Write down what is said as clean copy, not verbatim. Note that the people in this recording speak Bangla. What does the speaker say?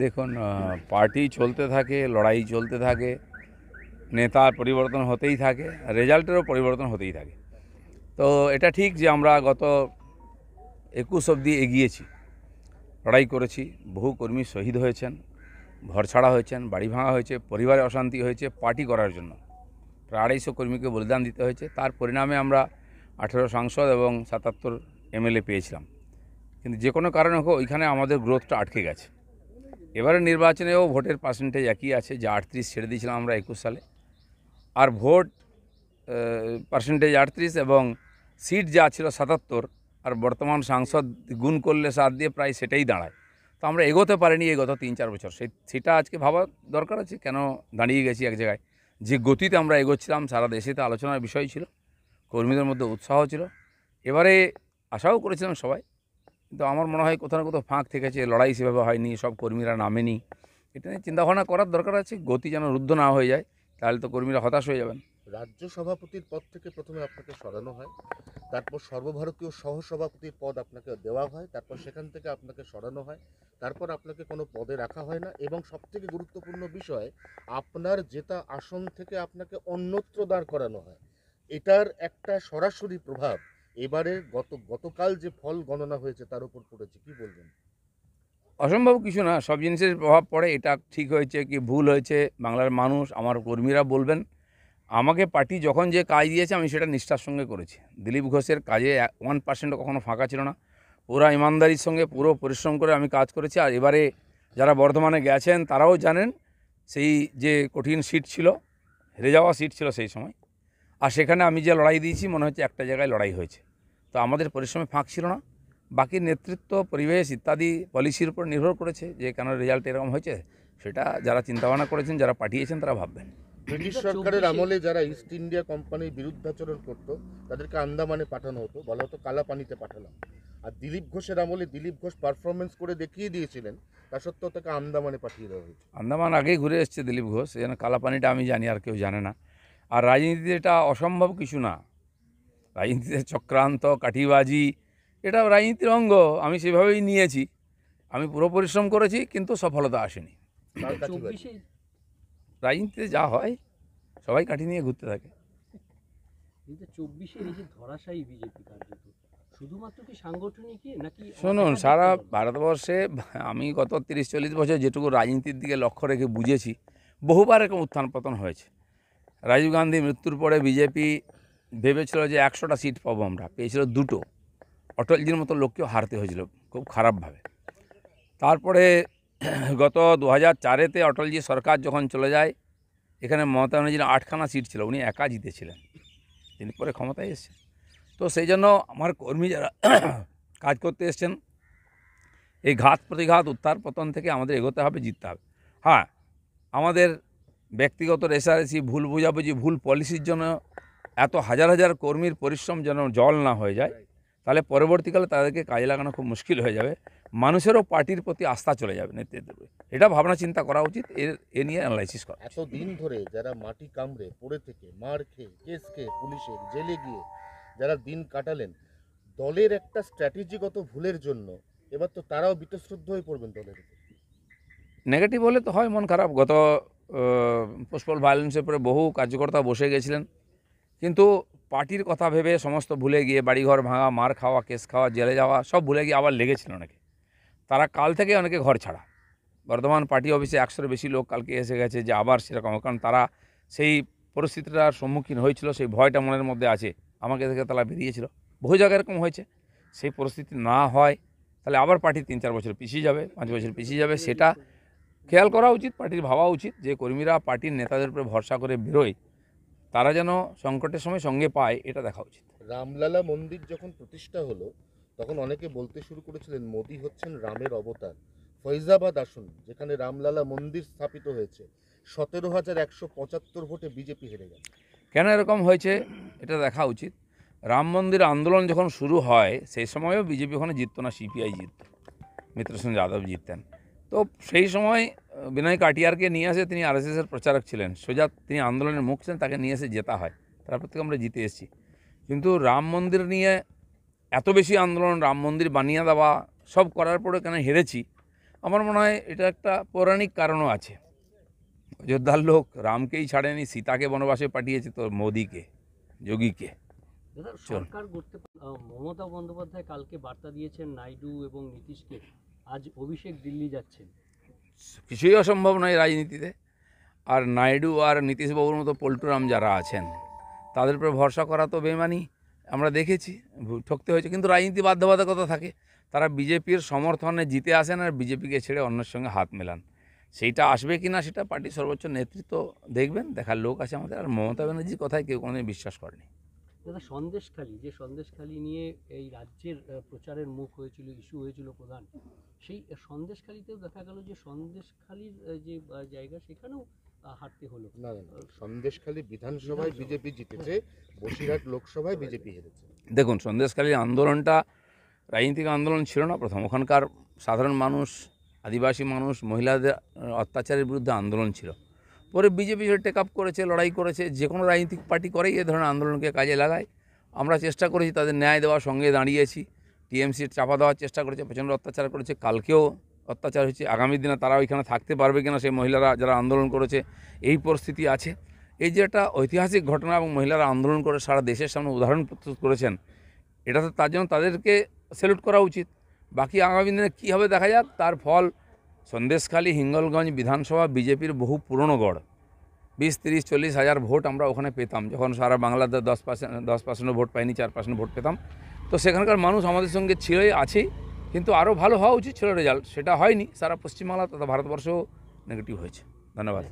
দেখুন, পার্টি চলতে থাকে, লড়াই চলতে থাকে, নেতার পরিবর্তন হতেই থাকে, রেজাল্টেরও পরিবর্তন হতেই থাকে। তো এটা ঠিক যে আমরা গত 21 অবধি এগিয়েছি, লড়াই করেছি, বহু কর্মী শহীদ হয়েছেন, ঘরছাড়া হয়েছেন, বাড়ি ভাঙা হয়েছে, পরিবারে অশান্তি হয়েছে পার্টি করার জন্য। প্রায় 250 কর্মীকে বলিদান দিতে হয়েছে। তার পরিণামে আমরা 18 সাংসদ এবং 77 এমএলএ পেয়েছিলাম। কিন্তু যে কোনো কারণে হোক ওইখানে আমাদের গ্রোথটা আটকে গেছে। এবারে নির্বাচনেও ভোটের পার্সেন্টেজ একই আছে, যে 38 ছেড়ে দিয়েছিলাম আমরা 21 সালে। আর ভোট পার্সেন্টেজ 38 এবং সিট যা ছিল 77, আর বর্তমান সাংসদ গুণ করলে 7 দিয়ে প্রায় সেটাই দাঁড়ায়। তো আমরা এগোতে পারিনি এই গত 3-4 বছর। সেটা আজকে ভাবা দরকার আছে, কেন দাঁড়িয়ে গেছি এক জায়গায়। যে গতিতে আমরা এগোচ্ছিলাম সারা দেশেতে আলোচনার বিষয় ছিল, কর্মীদের মধ্যে উৎসাহ ছিল। এবারে আশাও করেছিলাম সবাই, কিন্তু আমার মনে হয় কোথাও না কোথাও ফাঁক থেকেছে, লড়াই সেভাবে হয়নি, সব কর্মীরা নামেনি। এটা নিয়ে চিন্তাভাবনা করার দরকার আছে, গতি যেন রুদ্ধ না হয়ে যায়, তাহলে তো কর্মীরা হতাশ হয়ে যাবেন। রাজ্য সভাপতির পদ থেকে প্রথমে আপনাকে সরানো হয়, তারপর সর্বভারতীয় সহসভাপতির পদ আপনাকে দেওয়া হয়, তারপর সেখান থেকে আপনাকে সরানো হয়, তারপর আপনাকে কোনো পদে রাখা হয় না, এবং সবথেকে গুরুত্বপূর্ণ বিষয়, আপনার জেতা আসন থেকে আপনাকে অন্যত্র দাঁড় করানো হয়। এটার একটা সরাসরি প্রভাব এবারে গতকাল যে ফল গণনা হয়েছে তার উপর পড়েছে, কি বলবেন? অসম্ভব কিছু না, সব জিনিসের প্রভাব পড়ে। এটা ঠিক হয়েছে কি ভুল হয়েছে বাংলার মানুষ, আমার কর্মীরা বলবেন। আমাকে পার্টি যখন যে কাজ দিয়েছে আমি সেটা নিষ্ঠার সঙ্গে করেছি। দিলীপ ঘোষের কাজে 1% কখনো ফাঁকা ছিল না। পুরো ইমানদারির সঙ্গে পুরো পরিশ্রম করে আমি কাজ করেছি। আর এবারে যারা বর্ধমানে গেছেন তারাও জানেন, সেই যে কঠিন সিট ছিল, হেরে যাওয়া সিট ছিল সেই সময়, আর সেখানে আমি যে লড়াই দিয়েছি মনে হচ্ছে একটা জায়গায় লড়াই হয়েছে। তো আমাদের পরিশ্রমে ফাঁক ছিল না। বাকি নেতৃত্ব, পরিবেশ ইত্যাদি পলিসির উপর নির্ভর করেছে যে কেন রেজাল্ট এরকম হয়েছে, সেটা যারা চিন্তাভাবনা করেছেন, যারা পাঠিয়েছেন, তারা ভাববেন। ব্রিটিশ সরকারের আমলে যারা ইস্ট ইন্ডিয়া কোম্পানির বিরুদ্ধাচরণ করতো তাদেরকে আন্দামানে পাঠানো হতো, বলা হতো কালা পানিতে পাঠালাম। আর দিলীপ ঘোষের আমলে দিলীপ ঘোষ পারফরমেন্স করে দেখিয়ে দিয়েছিলেন, তা সত্ত্বেও তাকে আন্দামানে পাঠিয়ে দেওয়া হয়েছে। আন্দামান আগেই ঘুরে এসছে দিলীপ ঘোষ, যেন কালাপানিটা আমি জানি, আর কেউ জানে না। আর রাজনীতিতে এটা অসম্ভব কিছু না। রাজনীতিতে চক্রান্ত, কাঠিবাজি, এটা রাজনীতির অঙ্গ। আমি সেভাবেই নিয়েছি। আমি পুরো পরিশ্রম করেছি, কিন্তু সফলতা আসেনি। কার কাছে বাজি? রাজনীতিতে যা হয়, সবাই কাঠি নিয়ে ঘুরতে থাকে। 2024 এই যে ধরাশায়ী বিজেপি কার্যত, শুধুমাত্র কি সাংগঠনিক নাকি শুনুন, সারা ভারতবর্ষে আমি গত 30-40 বছর যেটুকু রাজনীতির দিকে লক্ষ্য রেখে বুঝেছি, বহুবার এরকম উত্থান পতন হয়েছে। রাজীব গান্ধী মৃত্যুর পরে বিজেপি ভেবেছিল যে 100টা সিট পাবো, আমরা পেয়েছিল 2টো। অটলজির মতো লোককেও হারতে হয়েছিল খুব খারাপভাবে। তারপরে গত 2004-এতে অটলজি সরকার যখন চলে যায়, এখানে মমতা ব্যানার্জির 8খানা সিট ছিল, উনি একা জিতেছিলেন, তিনি পরে ক্ষমতায় এসেছেন। তো সেই জন্য আমার কর্মী যারা কাজ করতে এসছেন, এই ঘাত প্রতিঘাত, উত্থান পতন থেকে আমাদের এগোতে হবে, জিততে হবে। হ্যাঁ, আমাদের ব্যক্তিগত রেষারেষি, ভুল বোঝাবুঝি, ভুল পলিসির জন্য এত হাজার হাজার কর্মীর পরিশ্রম যেন জল না হয়ে যায়, তাহলে পরবর্তীকালে তাদেরকে কাজে লাগানো খুব মুশকিল হয়ে যাবে। মানুষেরও পার্টির প্রতি আস্থা চলে যাবে নেতৃত্বের। এটা ভাবনা চিন্তা করা উচিত, এ নিয়ে অ্যানালাইসিস করা। এতদিন ধরে যারা মাটি কামড়ে পড়ে থেকে, মার খেয়ে, কেস খেয়ে, পুলিশের জেলে গিয়ে যারা দিন কাটালেন, দলের একটা স্ট্র্যাটেজিগত ভুলের জন্য এবার তো তারাও বীতশ্রদ্ধ হয়ে পড়বেন দলের উপর। নেগেটিভ হলে তো হয় মন খারাপ। গত পোস্টপল ভায়োলেন্সের পরে বহু কার্যকর্তা বসে গেছিলেন, কিন্তু পার্টির কথা ভেবে সমস্ত ভুলে গিয়ে, বাড়িঘর ভাঙা, মার খাওয়া, কেস খাওয়া, জেলে যাওয়া সব ভুলে গিয়ে আবার লেগেছিল অনেকে। তারা কাল থেকে অনেকে ঘর ছাড়া। বর্ধমান পার্টি অফিসে 100-এর বেশি লোক কালকে এসে গেছে, যে আবার সেরকম, কারণ তারা সেই পরিস্থিতিটার সম্মুখীন হয়েছিল, সেই ভয়টা মনের মধ্যে আছে। আমাকে দেখে তারা বেরিয়েছিল, বহু জায়গায় এরকম হয়েছে। সেই পরিস্থিতি না হয়, তাহলে আবার পার্টি 3-4 বছর পিছিয়ে যাবে, 5 বছর পিছিয়ে যাবে। সেটা খেয়াল করা উচিত, পার্টির ভাবা উচিত যে কর্মীরা পার্টির নেতাদের উপরে ভরসা করে বেরোয়, তারা যেন সংকটের সময় সঙ্গে পায়, এটা দেখা উচিত। রামলালা মন্দির যখন প্রতিষ্ঠা হলো তখন অনেকে বলতে শুরু করেছিলেন মোদি হচ্ছেন রামের অবতার। ফৈজাবাদ আসন যেখানে রামলালা মন্দির স্থাপিত হয়েছে, 17,175 ভোটে বিজেপি হেরে গেছে। কেন এরকম হয়েছে এটা দেখা উচিত। রাম মন্দির আন্দোলন যখন শুরু হয়, সেই সময়ও বিজেপি ওখানে জিততো না, সিপিআই জিতত, মিত্রসেন যাদব জিততেন। তো সেই সময় বিনয় কাটিয়ারকে নিয়ে আসে, তিনি আরএসএসের প্রচারক ছিলেন, সোজা তিনি আন্দোলনের মুখ ছিলেন, তাকে নিয়ে এসে জেতা হয়। তারপর থেকে আমরা জিতে এসেছি। কিন্তু রাম মন্দির নিয়ে এত বেশি আন্দোলন, রাম মন্দির বানিয়ে দেওয়া, সব করার পরে কেন হেরেছি, আমার মনে হয় এটা একটা পৌরাণিক কারণও আছে। অযোধ্যার লোক রামকেই ছাড়েনি, সীতাকে বনবাসে পাঠিয়েছে, তো মোদিকে, যোগীকে। দাদা সরকার করতে মমতা বন্দ্যোপাধ্যায় কালকে বার্তা দিয়েছেন নাইডু এবং নীতিশকে, আজ অভিষেক দিল্লি যাচ্ছেন। কিছুই অসম্ভব নয় রাজনীতিতে। আর নাইডু আর নীতিশবাবুর মতো পল্টুরাম যারা আছেন তাদের উপরে ভরসা করা তো বেমানি, আমরা দেখেছি, ঠকতে হয়েছে। কিন্তু রাজনীতি বাধ্যবাধকতা থাকে, তারা বিজেপির সমর্থনে জিতে আসেন আর বিজেপিকে ছেড়ে অন্যের সঙ্গে হাত মেলান। সেইটা আসবে কি না সেটা পার্টির সর্বোচ্চ নেতৃত্ব দেখবেন, দেখার লোক আছে আমাদের। আর মমতা ব্যানার্জির কথায় কেউ কোনোদিন বিশ্বাস করেনি। দাদা সন্দেশখালি নিয়ে এই রাজ্যের প্রচারের মুখ হয়েছিল, ইস্যু হয়েছিল প্রধান, সেই সন্দেশখালিতেও দেখা গেল যে সন্দেশখালির যে জায়গা সেখানেও হারতে হলো। না না না, সন্দেশখালী বিধানসভায় বিজেপি জিতেছে, বসিরহাট লোকসভায় বিজেপি হেরেছে। দেখুন, সন্দেশখালীর আন্দোলনটা রাজনৈতিক আন্দোলন ছিল না প্রথম। ওখানকার সাধারণ মানুষ, আদিবাসী মানুষ, মহিলাদের অত্যাচারের বিরুদ্ধে আন্দোলন ছিল। পরে বিজেপি সেটা টেক আপ করেছে, লড়াই করেছে। যে কোনো রাজনৈতিক পার্টি করেই এ ধরনের আন্দোলনকে কাজে লাগায়। আমরা চেষ্টা করেছি তাদের ন্যায় দেওয়ার, সঙ্গে দাঁড়িয়েছি। টিএমসির চাপা দেওয়ার চেষ্টা করেছে, প্রচণ্ড অত্যাচার করেছে, কালকেও অত্যাচার হয়েছে। আগামী দিনে তারা ওইখানে থাকতে পারবে কিনা, সেই মহিলারা যারা আন্দোলন করেছে, এই পরিস্থিতি আছে। এই যে একটা ঐতিহাসিক ঘটনা এবং মহিলারা আন্দোলন করে সারা দেশের সামনে উদাহরণ প্রস্তুত করেছেন, এটা তো তার জন্য তাদেরকে স্যালুট করা উচিত। বাকি আগামী দিনে কী হবে দেখা যাক। তার ফল সন্দেশখালী, হিঙ্গলগঞ্জ বিধানসভা বিজেপির বহু পুরনো গড়। 20, 30, 40 হাজার ভোট আমরা ওখানে পেতাম, যখন সারা বাংলাতে 10% ভোট পাইনি, 4% ভোট পেতাম। তো সেখানকার মানুষ আমাদের সঙ্গে ছিলই, আছেই। কিন্তু আরও ভালো হওয়া উচিত ছিল রেজাল্ট, সেটা হয়নি। সারা পশ্চিমবাংলা তথা ভারতবর্ষও নেগেটিভ হয়েছে। ধন্যবাদ।